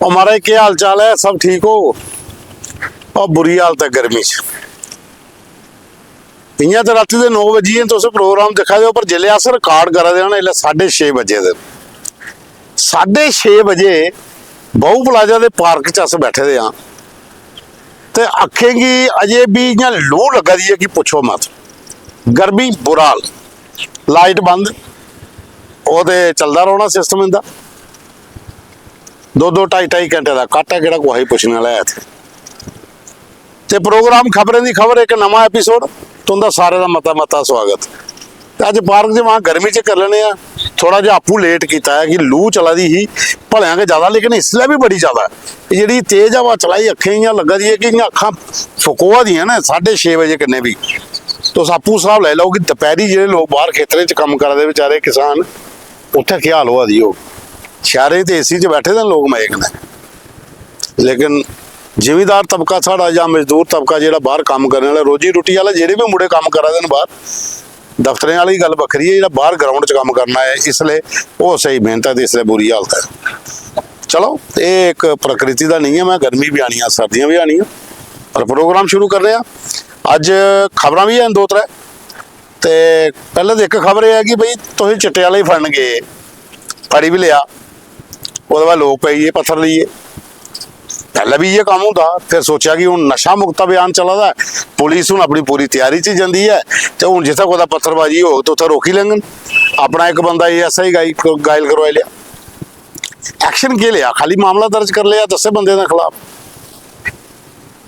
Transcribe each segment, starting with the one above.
और महाराज क्या हाल चाल है? सब ठीक हो? और बुरी हालत है गर्मी च। इं तो रात के 9 बजे तुम प्रोग्राम दिखा दो, पर जिले अस रिकॉर्ड करा देना इसलिए 6:30 बजे दे 6:30 बजे बहु प्लाजा के पार्क च अस बैठे दे हाँ, तो आखेंगी अजे भी इं लू लगा दी है कि पुछो मत। गर्मी बुरा हाल, लाइट बंद, वो चलता रहना सिस्टम इनका। 2-2 2.5 घंटे का कट है, कि कोई पुछने वाला है इतने। ते प्रोग्राम खबरें की खबर एक नवा एपीसोड तुंदा सारे का मता मता स्वागत। अज पार्क से वहाँ गर्मी च कर लेने, थोड़ा जिहा आपू लेट किया है कि लू चला दी ही भलिया के ज़्यादा, लेकिन इसलिए भी बड़ी ज़्यादा जी तेज हवा चलाई अखें इं लगा दी है कि अखा फकोआ दी ना 6:30 बजे कन्ने भी। तो आपू हिसाब लै लो कि दोपहरी जो लोग बाहर खेतरें कम करते बेचारे किसान, उत्थे क्या हाल होआ दी हो। शहरें तो AC च बैठे थे लोग मजे कन्नै, लेकिन जिमीदार तबका साढ़ा या मजदूर तबका जो बाहर काम करने वाला रोजी रोटी वाले जेडे भी मुंडे काम करा दे बाहर दफ्तरें वाली गल बखरी है, जो बाहर ग्राउंड च काम करना है इसलिए वो सही मेहनत है, तो इसलिए बुरी हालत है। चलो ये एक प्रकृति का नियम है, गर्मी भी आनी सर्दियां भी आनी, और प्रोग्राम शुरू कर रहे हैं। अज खबर भी हैं 2-3। तो पहले तो एक खबर यह है कि बई तुम चिट्टे वाले ही फड़न गए, फड़ी भी लिया, वो बाद लोग पे पत्थर लीए। पहले भी ये काम होता, फिर सोचा कि हूँ नशा मुक्त अभियान चला था, पुलिस हूँ अपनी पूरी तैयारी च जाती है, तो हूँ जिथे कोई पत्थरबाजी हो तो उत्थे रोक ही लेंगे। अपना एक बंदा ASI घायल करवा लिया, एक्शन के लिया, खाली मामला दर्ज कर लिया 10 बंदे के खिलाफ।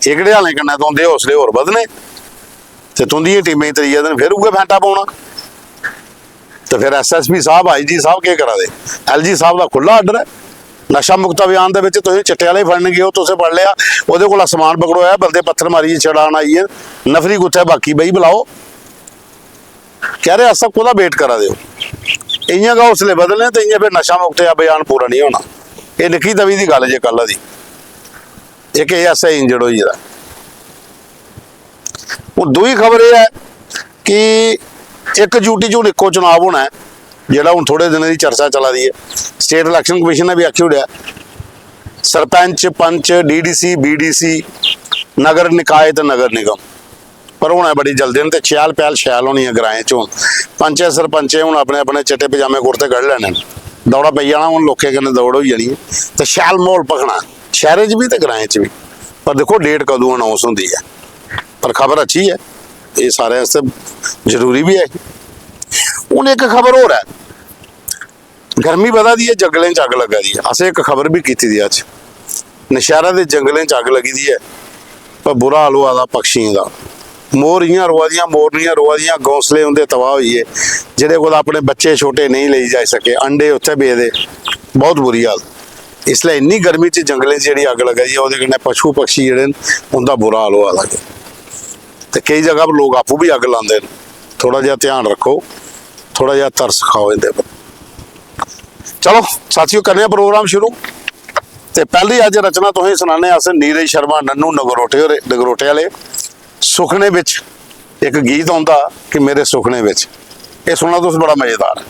एकड़े हाले कन्नै तुंदे हौसले होर बधने, तो तुंदियां टीमें त्रीए दिन फिर उगे फैंटा पाउणा। तो फिर SSP साहब IG साहब क्या करा दे, LG साहब का खुला आर्डर है। नशा मुक्त अभियान के तुम चिट्टे वाले फड़न गए हो, तुसें फड़ लिया, वो को समान पकड़ोया, बंदे पत्थर मारिए छड़ान आई है, नफरी कुत्थे बाकी बई बुलाओ, कह रहे अस सबको वेट करा दो। इं हौसले बदलने तो इं फिर नशा मुक्त अभियान पूरा नहीं होना। ये निक्की तवी की गल जे कल दी, एक ASI इंजर्ड हो जाता। हूँ दूई खबर यह है कि 1 यूटी च इको चुनाव होना है, जोड़ा हूँ थोड़े दिन की चर्चा चला दी है। स्टेट इलैक्शन कमीशन ने भी आखी उड़िया, सरपंच पंच DDC BDC नगर निकाय तो नगर निगम पर होना बड़ी जल्दी, तो छयाल पैल शैल होनी है ग्राएं च। हूँ पंचे सरपंचे हूँ अपने अपने चिट्टे पजामे कुर्ते कढ़ लेने, दौड़ा पई जाना, हूँ लोकें कन्नै दौड़ हो जानी है, तो शैल माहौल भखना शहर च भी तो ग्राएं च भी। पर देखो डेट कदों अनाउंस होंदी है, पर खबर अच्छी है, ये सारे जरूरी भी है। हूँ एक खबर हो रहा है, गर्मी बधा दी है, जंगलें च अग लगा दी है। असें एक खबर भी की थी अज, नशहरा के जंगलें च अग लगी दी है, पर बुरा हाल हुआ पक्षियों का। मोरियां रोआ दियां, मोरनियां रोआ दियां, घोंसले उनके तबाह हुई है, जेडे को अपने बच्चे छोटे नहीं ले जा सके, अंडे उत्थे बेचदे, बहुत बुरी हाल। इसलिए इन्नी गर्मी च जंगलें जी अग लगाई है, वो पशु पक्षी जोड़े उनका बुरा हाल हुआ लगे। तो कई जगह पर लोग आपू भी अग लाते, थोड़ा जिहा ध्यान रखो, थोड़ा जिहा तरस खाओ इहदे पर। चलो साथियों करने प्रोग्राम शुरू। तो पहली अज रचना तुसें सुनाने अस नीरज शर्मा नन्नू नगरोटे वाले सुखने विच एक गीत आउंदा कि मेरे सुखने विच, ये सुनना तुस बड़ा मजेदार है।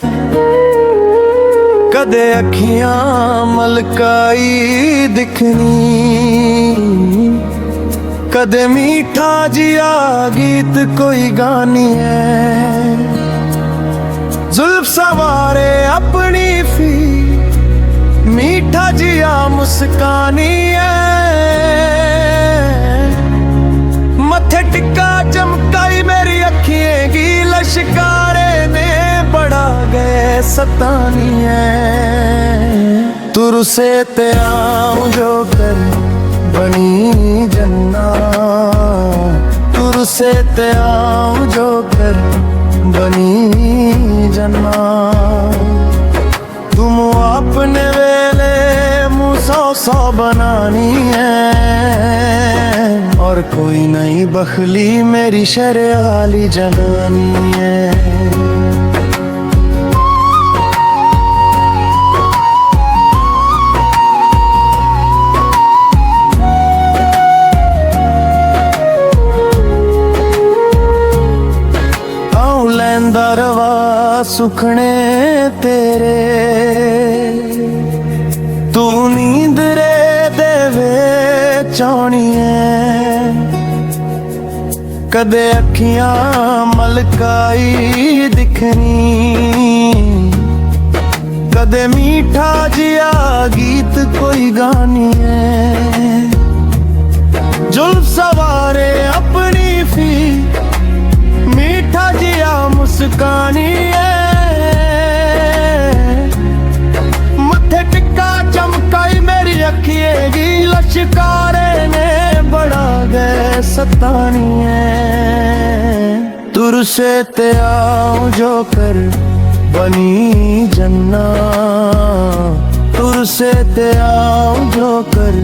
कदे अखियां मलकाई दिखनी, कदे मीठा जिया गीत कोई गानी है, जुल्फ सवारे अपनी फी मीठा जिया मुस्कानी है, मथे टिक्का चमकाई मेरी अखियां की लश्कारे ने बड़ा गए सतानी है, तुर से ते आऊं जो कर बनी जन्ना, तुर से ते आऊं जो कर बनी जन्ना, तुम अपने वेले मुँह 100 बनानी है, और कोई नहीं बखली मेरी शर्याली जनानी है। दरवा सुखने तेरे, तू नींद रे ਚਾਹਣੀ ਐ ਕਦੇ ਅੱਖੀਆਂ ਮਲਕਾਈ ਦਿਖਣੀ ਕਦੇ ਮੀਠਾ ਜਿਹਾ ਗੀਤ ਕੋਈ ਗਾਣੀ ਐ जुल्फ सवारे अपनी फी मीठा जिया मुस्कानी मथे टिक्का चमकाई मेरी अखिएगी लश्कारे ने बड़ा गए सतानी तुर से ते आओ जो कर बनी जन्ना तुर से ते आओ जो कर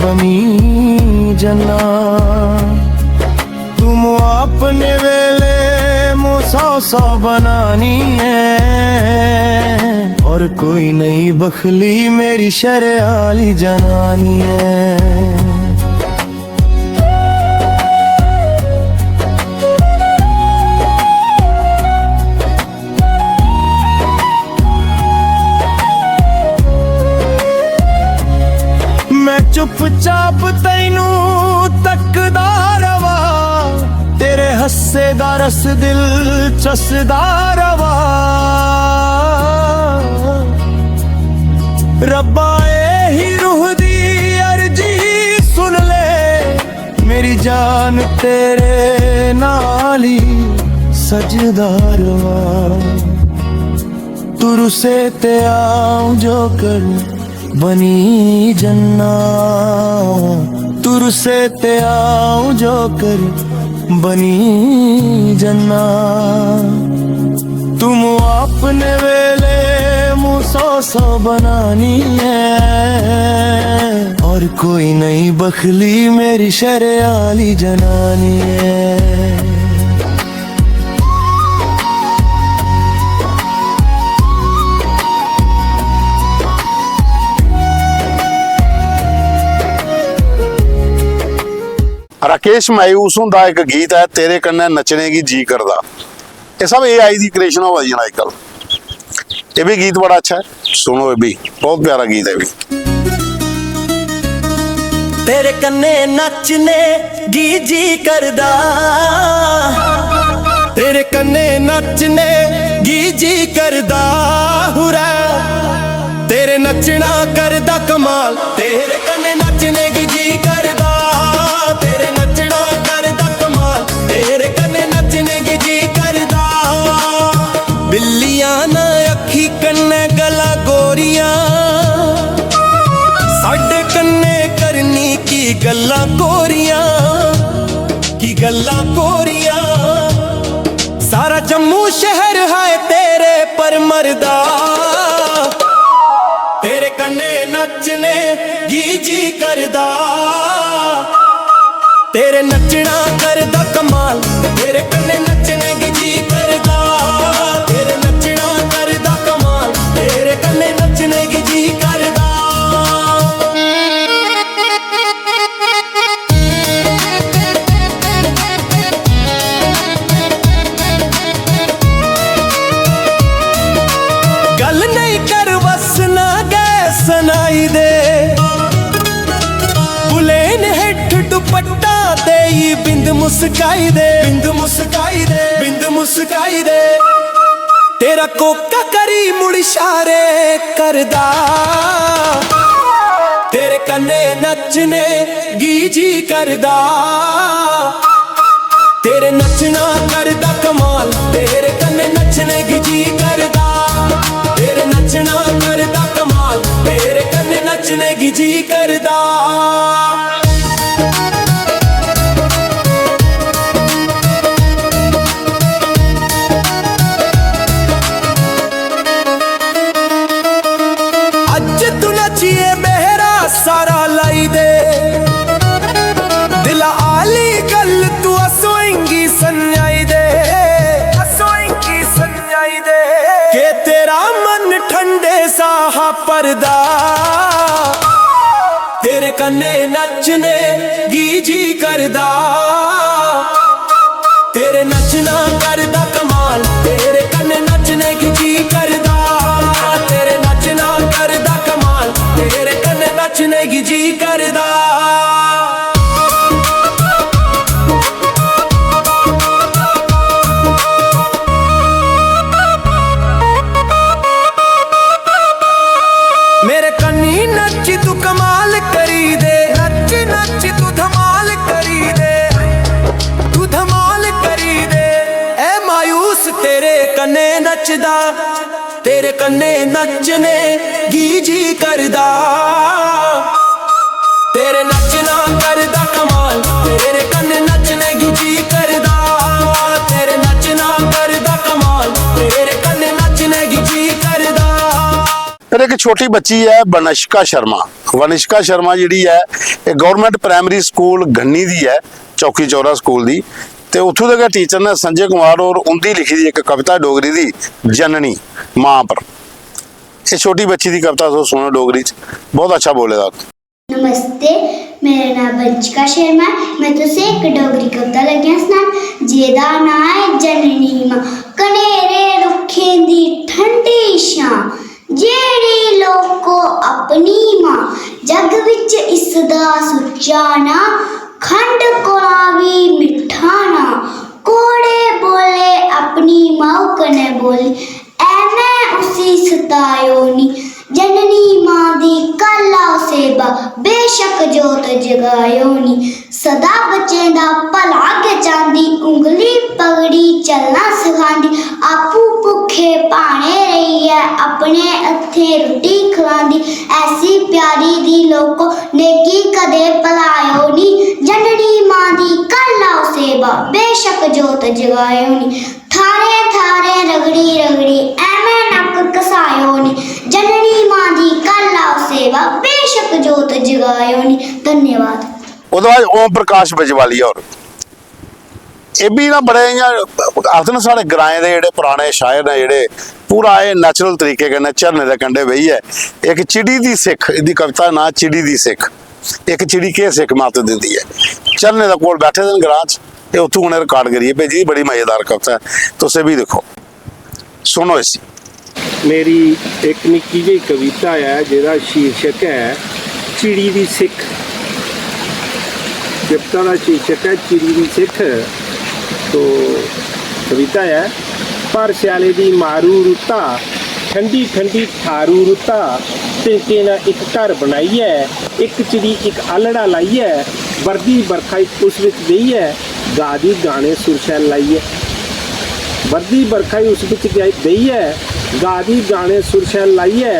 बनी जना तुम अपने वेले मुझे सौ बनानी है और कोई नहीं बखली मेरी शर्याली जनानी है चुपचाप तैनू तकदा रवा तेरे हस्से दा रस दिल चसदा रवा रब्बा ही रूह दी अर्जी सुन ले मेरी जान तेरे नाल ही सजदा रवा तुर से ते आऊं जो कर बनी जन्ना तुर से ते आऊं जो कर बनी जन्ना तुम अपने वेले मुझे सौ बनानी है और कोई नहीं बखली मेरी शर्याली जनानी है राकेश मायूस हुंदा एक गीत है तेरे कन्ने नचने की जी करदा ये सब AI दी क्रिएशन हो जी आजकल ये भी गीत बड़ा अच्छा है सुनो ये भी बहुत प्यारा गीत है भी तेरे कन्ने नचने गी जी करदा तेरे कन्ने नचने गी जी करदा हुरा तेरे नचना करदा कमाल तेरे कन्ने नचने गी जी करदा तेरे नचना करदा कमाल तेरे कन्ने नचने गी जी करदा बिल्लियां ना अखी कन्ने गला गोरियां साडे कन्ने करनी की गल्ला गोरियां सारा जम्मू शहर है तेरे पर मरदा तेरे कन्ने नचने गी जी करदा तेरे नचना करदा कमाल तेरे कन्ने नचने गी जी करदा तेरे नचना करदा कमाल तेरे कन्ने नचने गी जी करदा गल नहीं कर वसना गए सुनाई दे बुलेन हेठ दुपट्टा दे बिंद मुस्काई दे बिंद मुस्काई दे बिंद मुस्काई दे तेरा कोका करी मुड़ इशारे करदा तेरे कन्ने नचने गी जी करदा तेरे नचना करदा कमाल तेरे कन्ने नचने गी जी करदा तेरे नचना करदा कमाल तेरे कन्ने नचने गी जी करदा सारा लाई दे दिल आली गल तू असोएंगी संजाई दे के तेरा मन ठंडे सा परदा तेरे कन्ने नचने गी जी करदा तेरे नचना करदा कमाल तेरे कन्ने नचने गी जी करदा तेरे नचना करदा कमाल तेरे कन्ने नचने गी जी करदा ਨੱਚਦਾ ਤੇਰੇ ਕੰਨੇ ਨੱਚਨੇ ਗੀ ਜੀ ਕਰਦਾ ਤੇਰੇ ਨੱਚਣਾ ਕਰਦਾ ਕਮਾਲ ਤੇਰੇ ਕੰਨੇ ਨੱਚਨੇ ਗੀ ਜੀ ਕਰਦਾ ਤੇਰੇ ਨੱਚਣਾ ਕਰਦਾ ਕਮਾਲ ਤੇਰੇ ਕੰਨੇ ਨੱਚਨੇ ਗੀ ਜੀ ਕਰਦਾ। ਫਿਰ ਇੱਕ ਛੋਟੀ ਬੱਚੀ ਹੈ ਵਨਿਸ਼ਕਾ ਸ਼ਰਮਾ ਜਿਹੜੀ ਹੈ ਇਹ ਗਵਰਨਮੈਂਟ ਪ੍ਰਾਇਮਰੀ ਸਕੂਲ ਗੰਨੀ ਦੀ ਹੈ, ਚੌਕੀ ਚੌਰਾ ਸਕੂਲ ਦੀ। ਤੇ ਉੱਥੋਂ ਦੇ ਟੀਚਰ ਨੇ ਸੰਜੇ ਕੁਮਾਰ ਔਰ ਉਹਦੀ ਲਿਖੀ ਦੀ ਇੱਕ ਕਵਿਤਾ ਡੋਗਰੀ ਦੀ ਜਨਨੀ ਮਾਂ ਪਰ। ਇਹ ਛੋਟੀ ਬੱਚੀ ਦੀ ਕਵਿਤਾ ਤੋਂ ਸੁਣੋ ਡੋਗਰੀ ਚ, बहुत अच्छा बोलेगा। नमस्ते, मेरा नाम वंशिका शर्मा। मैं तुसे एक डोगरी कविता लगी सुनान जेदा ना है जननी मां कनेरे रुखें दी ठंडी छां जेड़ी लोको अपनी मां जग विच इसदा सुच्चा ना खंड कोला भी मिठा ना कोड़े बोले अपनी मां कने बोली ऐने उसी सतायो नी जननी मां दी कला सेवा बेशक जोत जगायो नी सदा बच्चे दा भला के चांदी उंगली पगड़ी चलना सिखांदी आपू भुखे भाने रही है अपने हथे रोटी खवांदी ऐसी प्यारी दी लोको नेकी कदे भलायो नी जननी मां दी कला सेवा बेशक जोत जगायो नी थारे थारे रगड़ी रगड़ी ऐਵੇਂ नक कसायो नी जननी मां दी कला सेवा बेशक जोत जगायो नी। धन्यवाद। ਉਹਦੇ ਬਾਅਦ ਓਮ ਪ੍ਰਕਾਸ਼ ਬਜਵਾਲੀ ਔਰ ਇਹ ਵੀ ਨਾ ਬੜੇ ਆਖਦੇ ਨੇ ਸਾਡੇ ਗਰਾਏ ਦੇ ਜਿਹੜੇ ਪੁਰਾਣੇ ਸ਼ਾਇਰ ਨੇ ਜਿਹੜੇ ਪੂਰਾ ਇਹ ਨੈਚੁਰਲ ਤਰੀਕੇ ਨਾਲ ਝਰਨੇ ਦੇ ਕੰਢੇ ਬਈ ਹੈ। ਇੱਕ ਚਿੜੀ ਦੀ ਸਿੱਖ ਇਹਦੀ ਕਵਿਤਾ ਨਾਂ ਚਿੜੀ ਦੀ ਸਿੱਖ। ਇੱਕ ਚਿੜੀ ਕੇ ਸਿੱਖ ਮੱਤ ਦਿੰਦੀ ਹੈ ਝਰਨੇ ਦੇ ਕੋਲ ਬੈਠੇ ਨੇ ਗਰਾਂ 'ਚ ਇਹ ਉੱਥੋਂ ਉਹਨੇ ਰਿਕਾਰਡ ਕਰੀਏ ਭੇਜੀ ਬੜੀ ਮਜ਼ੇਦਾਰ ਕਵਿਤਾ ਤੁਸੀਂ ਵੀ ਦੇਖੋ ਸੁਣੋ ਇਸ। मेरी एक निक्की जी कविता है जिहदा शीर्षक है चिड़ी दी सिख। कविता का शीर्षक है चिड़ी दी सिख। तो कविता है पर सियाले दी मारू रुता ठंडी ठंडी थारू रुता तिनके ना एक घर बनाई है एक चिड़ी एक आलड़ा लाई है वर्दी बरखा उस विच गई है गा दी गाने सुरशैल लाई है वर्दी बरखा उस विच गई है गादी गाने सुरशैल लाई है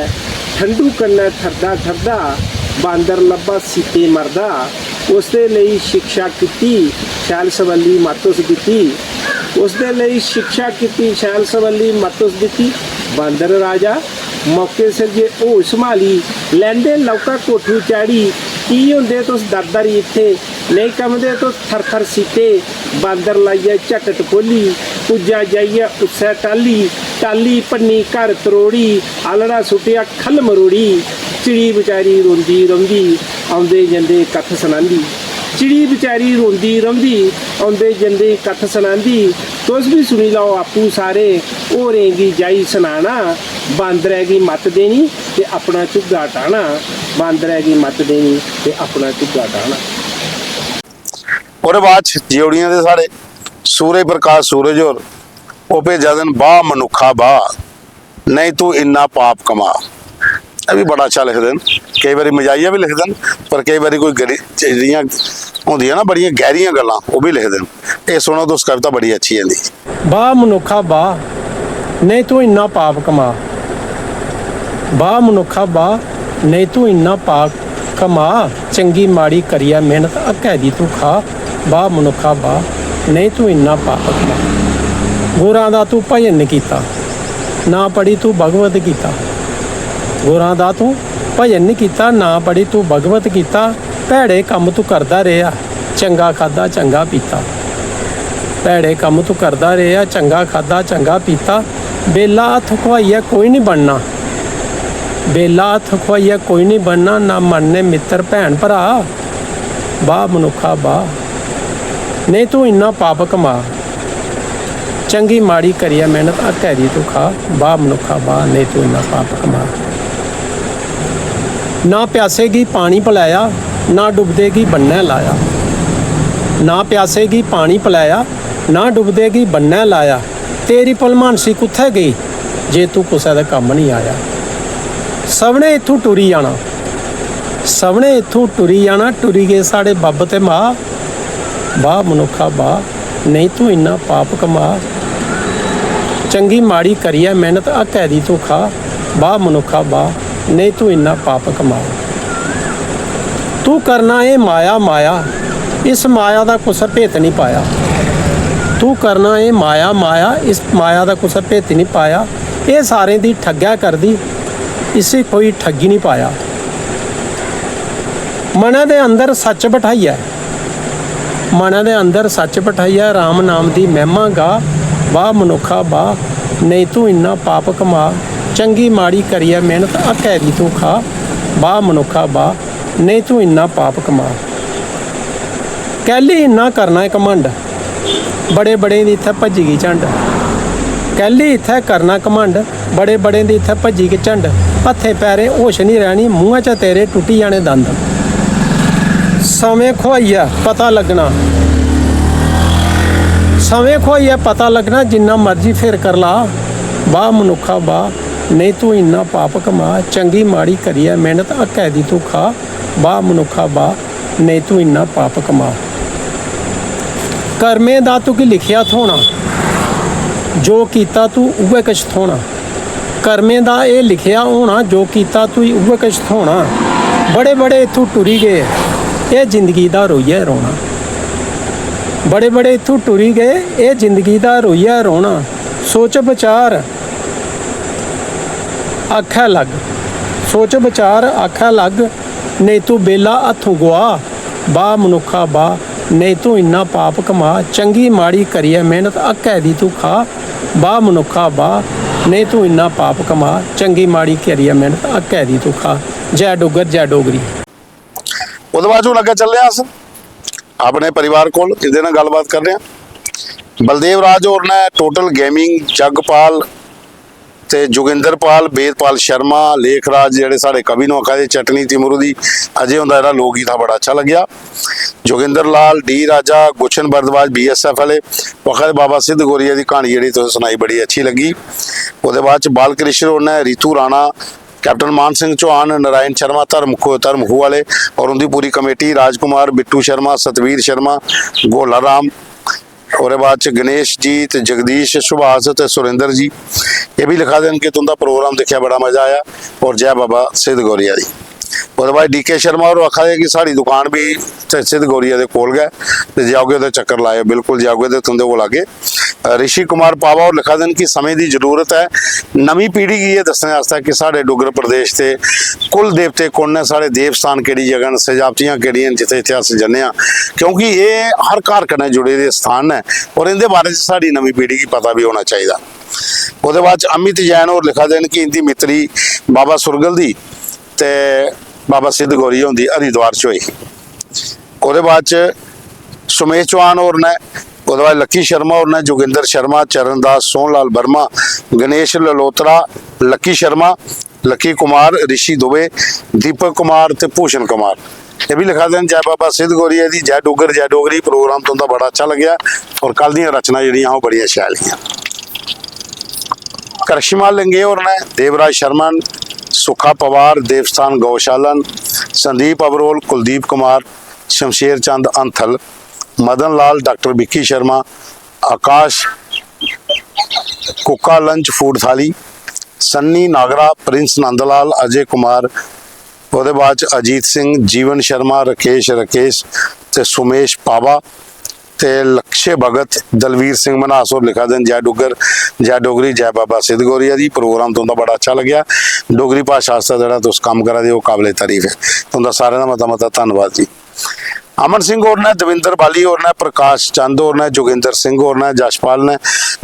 ठंडू कन्नै थरदा थरदा बांदर लब्बा सीते मरदा उसदे लई शिक्षा कीती शैल सवली मत उस दित्ती उसदे लई शिक्षा कीती शैल सवली मत उस दित्ती बांदर राजा मौके सिर जे होश संभाली लैंदे लौका कोठू चाड़ी की हुंदे तुस दर इत्थे नहीं कमदे तुस थर थर सीते बांदर लाइए झटट खोली पुज्जा जाइए उत्सै टाली टाली भन्नी घर तरोड़ी आलड़ा सुटिया खल मरोड़ी चिड़ी बेचारी रोंदी रौंदी आउंदे जंदे कथ सुनांदी चिड़ी बेचारी रोंदी रौंदी आउंदे जंदे कथ सुनांदी तुस भी सुनी लो आपू सारे होरें गी जाई सुनाना बांदरै गी मत देनी ते अपना झुग्गा टाना बांदरै गी मत देनी ते अपना झुग्गा टाना। ਉਹਦੇ ਬਾਅਦ ਜਿਉੜੀਆਂ ਦੇ ਸਾਡੇ ਸੂਰਜ ਪ੍ਰਕਾਸ਼ ਸੂਰਜ ਹੋਰ ਉਹ ਭੇਜਾ ਦਿਨ ਬਾਹ ਮਨੁੱਖਾ ਬਾਹ ਨਹੀਂ ਤੂੰ ਇੰਨਾ ਪਾਪ ਕਮਾ। ਇਹ ਵੀ ਬੜਾ ਅੱਛਾ ਲਿਖਦੇ ਨੇ ਕਈ ਵਾਰੀ ਮਜ਼ਾਈਆ ਵੀ ਲਿਖਦੇ ਨੇ ਪਰ ਕਈ ਵਾਰੀ ਕੋਈ ਜਿਹੜੀਆਂ ਹੁੰਦੀਆਂ ਨਾ ਬੜੀਆਂ ਗਹਿਰੀਆਂ ਗੱਲਾਂ ਉਹ ਵੀ ਲਿਖਦੇ ਨੇ। ਇਹ ਸੁਣੋ ਤਾਂ ਕਵਿਤਾ ਬੜੀ ਅੱਛੀ ਹੈ ਇਹਦੀ। ਬਾਹ ਮਨੁੱਖਾ ਬਾਹ ਨਹੀਂ ਤੂੰ ਇੰਨਾ ਪਾਪ ਕਮਾ ਬਾਹ ਮਨੁੱਖਾ ਬਾਹ ਨਹੀਂ ਤੂੰ ਇੰਨਾ ਪਾਪ ਕਮਾ ਚੰਗੀ ਮਾੜੀ ਕਰੀਆ ਮਿਹਨਤ ਅੱਕੈ ਦੀ ਤੂੰ ਖਾ ਬਾਹ ਮਨੁੱਖਾ ਬਾਹ ਨਹੀਂ ਤੂੰ ਇੰਨਾ ਪਾਪ ਕਮਾ। ਗੁਰਾਂ ਦਾ ਤੂੰ ਭਜਨ ਨਹੀਂ ਕੀਤਾ ਨਾ ਪੜੀ ਤੂੰ ਭਗਵਤ ਕੀਤਾ ਗੁਰਾਂ ਦਾ ਤੂੰ ਭਜਨ ਨਹੀਂ ਕੀਤਾ ਨਾ ਪੜੀ ਤੂੰ ਭਗਵਤ ਕੀਤਾ ਭੈੜੇ ਕੰਮ ਤੂੰ ਕਰਦਾ ਰਿਹਾ ਚੰਗਾ ਖਾਦਾ ਚੰਗਾ ਪੀਤਾ ਭੈੜੇ ਕੰਮ ਤੂੰ ਕਰਦਾ ਰਿਹਾ ਚੰਗਾ ਖਾਦਾ ਚੰਗਾ ਪੀਤਾ ਬੇਲਾ ਹੱਥ ਖਵਾਈਆ ਕੋਈ ਨਹੀਂ ਬਣਨਾ ਬੇਲਾ ਹੱਥ ਖਵਾਈਆ ਕੋਈ ਨਹੀਂ ਬਣਨਾ ਨਾ ਮੰਨੇ ਮਿੱਤਰ ਭੈਣ ਭਰਾ ਬਾਹ ਮਨੁੱਖਾ ਬਾਹ ਨਹੀਂ ਤੂੰ ਇੰਨਾ ਪਾਪ ਕਮਾ ਚੰਗੀ ਮਾੜੀ ਕਰੀਆ ਮਿਹਨਤ ਆ ਤੇਰੀ ਤੂੰ ਖਾ ਬਾਹ ਮਨੁੱਖਾ ਬਾਹ ਨਹੀਂ ਤੂੰ ਇੰਨਾ ਪਾਪ ਕਮਾ। ਨਾ ਪਿਆਸੇਗੀ ਪਾਣੀ ਪਿਲਾਇਆ ਨਾ ਡੁੱਬਦੇਗੀ ਬੰਨ੍ਹੇ ਲਾਇਆ ਨਾ ਪਿਆਸੇਗੀ ਪਾਣੀ ਪਿਲਾਇਆ ਨਾ ਡੁੱਬਦੇਗੀ ਬੰਨ੍ਹੇ ਲਾਇਆ ਤੇਰੀ ਭਲਮਾਨਸੀ ਕਿੱਥੇ ਗਈ ਜੇ ਤੂੰ ਕਿਸੇ ਦਾ ਕੰਮ ਨਹੀਂ ਆਇਆ। ਸਭਨੇ ਇੱਥੋਂ ਟੁਰੀ ਜਾਣਾ ਸਭਨੇ ਇੱਥੋਂ ਟੁਰੀ ਜਾਣਾ ਟੁਰੀ ਗਏ ਸਾਡੇ ਬੱਬ ਤੇ ਮਾਂ ਬਾਹ ਮਨੁੱਖਾ ਬਾਹ ਨਹੀਂ ਤੂੰ ਇੰਨਾ ਪਾਪ ਕਮਾ। ਚੰਗੀ ਮਾੜੀ ਕਰੀਏ ਮਿਹਨਤ ਆ ਕੈਦੀ ਤੂੰ ਖਾ ਬਾ ਮਨੁੱਖਾ ਬਾ ਨਹੀਂ ਤੂੰ ਇੰਨਾ ਪਾਪ ਕਮਾ ਤੂੰ ਕਰਨਾ ਇਹ ਮਾਇਆ ਮਾਇਆ ਇਸ ਮਾਇਆ ਦਾ ਕੁਛ ਭੇਤ ਨਹੀਂ ਪਾਇਆ ਤੂੰ ਕਰਨਾ ਇਹ ਮਾਇਆ ਮਾਇਆ ਇਸ ਮਾਇਆ ਦਾ ਕੁਛ ਭੇਤ ਨਹੀਂ ਪਾਇਆ ਇਹ ਸਾਰੇ ਦੀ ਠੱਗਿਆ ਕਰਦੀ ਇਸੇ ਕੋਈ ਠੱਗੀ ਨਹੀਂ ਪਾਇਆ ਮਨ ਦੇ ਅੰਦਰ ਸੱਚ ਬਿਠਾਈਆ ਮਨ ਦੇ ਅੰਦਰ ਸੱਚ ਬਿਠਾਈਆ ਰਾਮ ਨਾਮ ਦੀ ਮਹਿਮਾ ਗਾ ਬਾ ਮਨੁੱਖਾ ਬਾ ਨਹੀਂ ਤੂੰ ਇੰਨਾ ਪਾਪ ਕਮਾ ਚੰਗੀ ਮਾੜੀ ਕਰੀਏ ਮਿਹਨਤ ਆ ਕੈਦੀ ਤੂੰ ਖਾ ਬਾ ਮਨੁੱਖਾ ਬਾ ਨਹੀਂ ਤੂੰ ਇੰਨਾ ਪਾਪ ਕਮਾ ਕਹਿਲੀ ਇੰਨਾ ਕਰਨਾ ਘਮੰਡ ਬੜੇ ਬੜੇ ਦੀ ਇੱਥੇ ਭੱਜੀ ਗਈ ਝੰਡ ਕਹਿਲੀ ਇੱਥੇ ਕਰਨਾ ਘਮੰਡ ਬੜੇ ਬੜੇ ਦੀ ਇੱਥੇ ਭੱਜੀ ਗਈ ਝੰਡ ਹੱਥੇ ਪੈਰੇ ਹੋਸ਼ ਨਹੀਂ ਰਹਿਣੀ ਮੂੰਹਾਂ 'ਚ ਤੇਰੇ ਟੁੱਟੀ ਜਾਣੇ ਦੰਦ ਸਮੇਂ ਖੋਈਆ ਪਤਾ ਲੱਗਣਾ ਸਮੇਂ ਖੋਈਆ ਪਤਾ ਲੱਗਣਾ ਜਿੰਨਾ ਮਰਜ਼ੀ ਫੇਰ ਕਰ ਲਾ ਬਾ ਮਨੁੱਖਾ ਬਾ ਨਹੀਂ ਤੂੰ ਇੰਨਾ ਪਾਪ ਕਮਾ ਚੰਗੀ ਮਾੜੀ ਕਰੀਏ ਮਿਹਨਤ ਆ ਕੈਦੀ ਤੂੰ ਖਾ ਬਾ ਮਨੁੱਖਾ ਬਾ ਨਹੀਂ ਤੂੰ ਇੰਨਾ ਪਾਪ ਕਮਾ ਕਰਮੇ ਦਾ ਤੂੰ ਕੀ ਲਿਖਿਆ ਥੋਣਾ ਜੋ ਕੀਤਾ ਤੂੰ ਉਵੇਂ ਕੁਛ ਥੋਣਾ ਕਰਮੇ ਦਾ ਇਹ ਲਿਖਿਆ ਹੋਣਾ ਜੋ ਕੀਤਾ ਤੂੰ ਉਵੇਂ ਕੁਛ ਥੋਣਾ ਬੜੇ ਬੜੇ ਇੱਥੋਂ ਟੁਰੀ ਗਏ ਇਹ ਜ਼ਿੰਦਗੀ ਦਾ ਰੋਈਆ ਰੋਣਾ ਬੜੇ ਬੜੇ ਇੱਥੋਂ ਟੁਰੀ ਗਏ ਇਹ ਜ਼ਿੰਦਗੀ ਦਾ ਰੋਈਆ ਰੋਣਾ ਸੋਚ ਵਿਚਾਰ ਆਖਾ ਲੱਗ ਸੋਚ ਵਿਚਾਰ ਆਖਾ ਲੱਗ ਨਹੀਂ ਤੂੰ ਬੇਲਾ ਹੱਥੋਂ ਗਵਾ ਬਾ ਮਨੁੱਖਾ ਬਾ ਨਹੀਂ ਤੂੰ ਇੰਨਾ ਪਾਪ ਕਮਾ ਚੰਗੀ ਮਾੜੀ ਕਰੀਏ ਮਿਹਨਤ ਆ ਕੈਦੀ ਤੂੰ ਖਾ ਬਾ ਮਨੁੱਖਾ ਬਾ ਨਹੀਂ ਤੂੰ ਇੰਨਾ ਪਾਪ ਕਮਾ ਚੰਗੀ ਮਾੜੀ ਕਰੀਏ ਮਿਹਨਤ ਆ ਕੈਦੀ ਤੂੰ ਖਾ ਜੈ ਡੋਗਰ ਜੈ ਡੋਗਰੀ ਉਹਦੇ ਬਾਅਦ ਹੁਣ ਅੱਗੇ ਚੱਲੇ ਅਸ ਆਪਣੇ ਪਰਿਵਾਰ ਕੋਲ ਇਹਦੇ ਨਾਲ ਗੱਲਬਾਤ ਕਰਦੇ ਹਾਂ ਬਲਦੇਵ ਰਾਜ ਹੋਰ ਨੇ ਟੋਟਲ ਗੇਮਿੰਗ ਜਗਪਾਲ ਤੇ ਜੋਗਿੰਦਰਪਾਲ ਬੇਦਪਾਲ ਸ਼ਰਮਾ ਲੇਖਰਾਜ ਜਿਹੜੇ ਸਾਡੇ ਕਵੀ ਨੂੰ ਆਖਾ ਦੇ ਚਟਨੀ ਤਿਮਰੂ ਦੀ ਅਜੇ ਹੁੰਦਾ ਜਿਹੜਾ ਲੋਕ ਗੀਤ ਬੜਾ ਅੱਛਾ ਲੱਗਿਆ ਜੋਗਿੰਦਰ ਲਾਲ ਡੀ ਰਾਜਾ ਗੁਸ਼ਨ ਬਰਦਵਾਜ BSF ਵਾਲੇ ਵਖਤ ਬਾਬਾ ਸਿੱਧ ਗੋਰੀਆ ਦੀ ਕਹਾਣੀ ਜਿਹੜੀ ਤੁਸੀਂ ਸੁਣਾਈ ਬੜੀ ਅੱਛੀ ਲੱਗੀ ਉਹਦੇ ਬਾਅਦ ਚ ਬਾਲ ਕ੍ਰਿਸ਼ਨ ਹੋਰ ਨੇ ਰੀਤੂ ਰਾਣਾ कैप्टन मान सिंह चौहान नारायण शर्मा धर्मखू वाले और उनकी पूरी कमेटी राजकुमार बिट्टू शर्मा सतवीर शर्मा गोला राम और बाद गणेश जी ते जगदीश सुभाष ते सुरेंद्र जी ये भी लिखा देन कि तुंदा प्रोग्राम देखा बड़ा मजा आया और जय बाबा सिद्ध गौरिया जी और बाद DK शर्मा और आखा है कि साड़ी दुकान भी सिद्ध गौरिया के कोल गए तो जाओगे तो चक्कर लाए बिल्कुल जाओगे तो तुंदे को लागे ऋषि कुमार पावा और लिखा देन कि समय की जरूरत है नवी पीढ़ी की ये दसने वास्ते कि साढ़े डुगर प्रदेश से कुल देवते कौन ने साढ़े देवस्थान केड़ी जगह सजावटियां केड़ी जिथे इतने अस जन्ने क्योंकि ये हर घर कन्नै जुड़े दे स्थान है और इनके बारे साड़ी नवी पीढ़ी की पता भी होना चाहिए उसके बाद अमित जैन और लिखा देन कि इनकी मित्री बाबा सुरगल दी ते बाबा सिद्ध गौरी होंदी हरिद्वार च होई उसके बाद सुमेश चौहान और ने उसके बाद लक्की शर्मा और ने जोगिंदर शर्मा चरणदास सोहनलाल वर्मा गणेश ललोत्रा लक्की शर्मा लक्की कुमार ऋषि दुबे दीपक कुमार ते भूषण कुमार ये भी लिखा देन जय बाबा सिद्ध गौरी दी जय डोगर जय डोगरी प्रोग्राम तुंदा बड़ा अच्छा लग्या और कल दी रचना जड़ियां बड़ियां शैल हियां करिश्मा लिंगे और ने देवराज शर्मन सुखा पवार देवस्थान गौशालन संदीप अबरोल कुलदीप कुमार शमशेर चंद अंथल मदन लाल डॉक्टर विक्की शर्मा आकाश कुका लंच फूड थाली सन्नी नागरा प्रिंस नंदलाल अजय कुमार ਉਹਦੇ ਬਾਅਦ ਚ ਅਜੀਤ ਸਿੰਘ ਜੀਵਨ ਸ਼ਰਮਾ ਰਕੇਸ਼ ਤੇ ਸੁਮੇਸ਼ ਪਾਵਾ ਤੇ ਲਕਸ਼ੇ ਭਗਤ ਦਲਵੀਰ ਸਿੰਘ ਮਨਾਸ और लिखा देन जय डुगर जय डोगरी जय बाबा सिद्ध गौरिया जी प्रोग्राम तुंदा बड़ा अच्छा लग्या डोगरी भाषा आस्ते जेहड़ा तुस काम करा दे वो काबिले तारीफ है तुंदा सारे दा मता धन्नवाद जी अमन सिंह और ने दविंदर बाली और ने प्रकाश चंद और ने जोगिंदर सिंह और ने जशपाल ने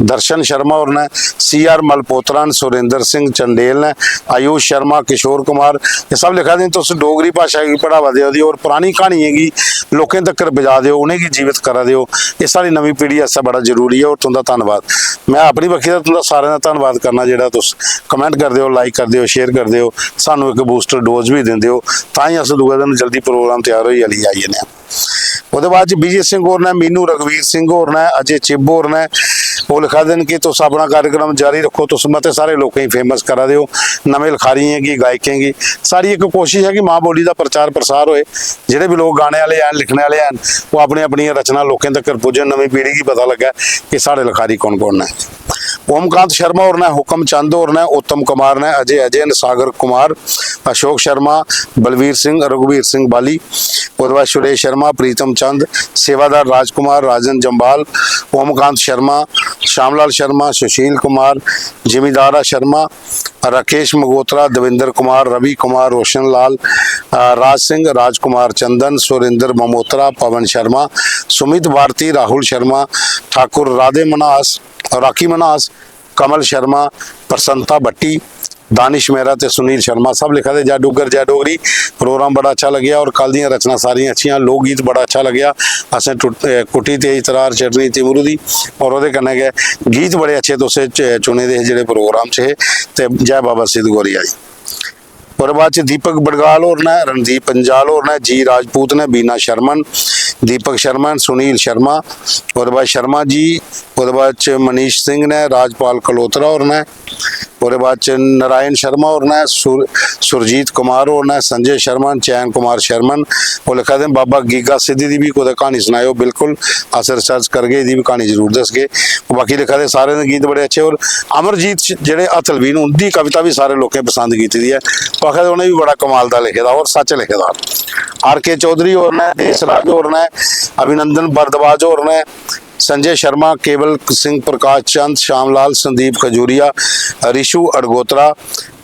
दर्शन शर्मा और ने CR मलपोत्रा ने सुरेंद्र सिंह चंडेल ने आयुष शर्मा किशोर कुमार ये सब लिखा दें तो डोगरी भाषा की बढ़ावा दो और पुरानी कहानी हैगी लोगों तक बजा दो उन्हें की जीवित करा दो ये सारी नवी पीढ़ी ऐसा बड़ा जरूरी है और तुंदा धन्नवाद मैं अपनी बखी का तुंदा सारे का धन्नवाद करना जो तुस कमेंट कर दो लाइक कर दो शेयर कर दो सानू एक बूस्टर डोज भी देंगे हो तां ही अस दूए दिन जल्दी प्रोग्राम तैयार होई आई जन्ने उसके बाद विजय सिंह और ने मीनू रघुवीर सिंह और ने अजय चिब और ने ਉਹ ਲਿਖਾ ਦੇਣ ਕਿ ਤੁਸੀਂ ਆਪਣਾ कार्यक्रम जारी रखो, तुम मते सारे लोगों ही फेमस करा दिओ, नवे लिखारी हैगी गायक हैगी। सारी एक कोशिश है कि माँ बोली का प्रचार प्रसार होए, ਜਿਹੜੇ भी लोग गाने वाले हैं लिखने वाले हैं वो अपनी अपनी रचना लोगों तक पुजे, नवी पीढ़ी की पता लगा कि साढ़े लिखारी कौन कौन है। ओमकांत शर्मा और ने, हुक्म चंद और ने, उत्तम कुमार ने, अजय सागर कुमार, अशोक शर्मा, बलवीर सिंह, रघुवीर सिंह बाली, उसके बाद सुरेश शर्मा, प्रीतम चंद, सेवादार राजकुमार, राजन जम्बाल, ओमकांत शर्मा, श्यामलाल शर्मा, सुशील कुमार, जिमीदारा शर्मा, राकेश मगोत्रा, देवेंद्र कुमार, रवि कुमार, रोशन लाल, राज सिंह, राजकुमार चंदन, सुरेंद्र ममोत्रा, पवन शर्मा, सुमित भारती, राहुल शर्मा, ठाकुर राधे मनास, राखी मनास, कमल शर्मा, प्रसन्नता भट्टी, दानिश मेहरा ते सुनील शर्मा सब लिखा थे। जय डुगर जय डोगरी प्रोग्राम बड़ा अच्छा लग्या और कल दियां रचना सारियां अच्छियां, लोक गीत बड़ा अच्छा लग्या। असें कुटी तेज तरार चटनी तिमरू दी और ओहदे कन्नै गै गीत बड़े अच्छे तुसें चुने दे जेहड़े प्रोग्राम च हे। ते जय बाबा सिद्ध गौरिया जी। और बाद च दीपक बड़गाल और ने, रणदीप पंजाल और ने, जी राजपूत ने, बीना शर्मन, दीपक शर्मा, सुनील शर्मा, और बाद शर्मा जी, और बाद च मनीष सिंह ने, राजपाल कलोत्रा और ने, और बाद च नारायण शर्मा और ने, सुरजीत कुमार और ने, संजय शर्मन, चैन कुमार शर्मन। वो लिखा दें बाबा गीगा सिद्धि की भी कोई कहानी सुनाओ, बिल्कुल अस रिसर्च करके इसकी भी कहानी जरूर दसगे। बाकी लिखा दे सारे ने गीत बड़े अच्छे। और अमरजीत जेडे हथलवीन उनकी कविता भी सारे लोगों पसंद की दी है, आखिर उन्हें भी बड़ा कमाल का लिखे और सच लिखे दा। आर के चौधरी और ने, देसराज और ने, अभिनंदन भारद्वाज और ने, संजय शर्मा, केवल सिंह, प्रकाश चंद, श्यामलाल, संदीप खजूरिया, रिशु अडगोत्रा,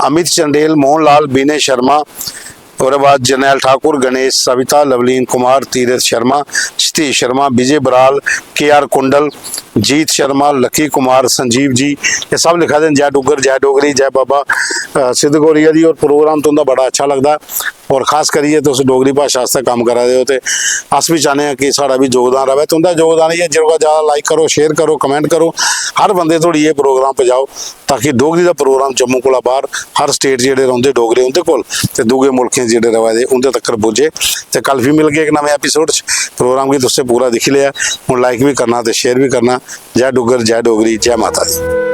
अमित चंडेल, मोहनलाल, बीने शर्मा, और बाद जरनैल ठाकुर, गणेश सविता, लवलीन कुमार, तीरथ शर्मा, सतीश शर्मा, विजय बराल, के आर कुंडल, जीत शर्मा, लकी कुमार, संजीव जी, ये सब लिखा दें जय डुगर जय डोगरी जय बाबा सिद्ध गौरिया जी। और प्रोग्राम तुंदा बड़ा अच्छा लगता और खास करिए तुस डोगरी भाषा आस्ते काम करा दे हो, तो अस भी चाहते हैं कि साड़ा भी योगदान रहे। तुंदा योगदान ये जिसका ज़्यादा लाइक करो, शेयर करो, कमेंट करो, हर बंदे थोड़ी ये प्रोग्राम पजाओ ताकि डोगरी का प्रोग्राम जम्मू को बाहर हर स्टेट जेडे रोंदे डोगरे उनके कोल ते दूगे मुल्कें जेडे रवा दे उनके तक पुजे। तो कल भी मिल गए एक नवे एपीसोड प्रोग्राम की तुसें पूरा दिख लिया, हूँ लाइक भी करना तो शेयर भी करना। जय डुगर जय डोगरी जय माता दी।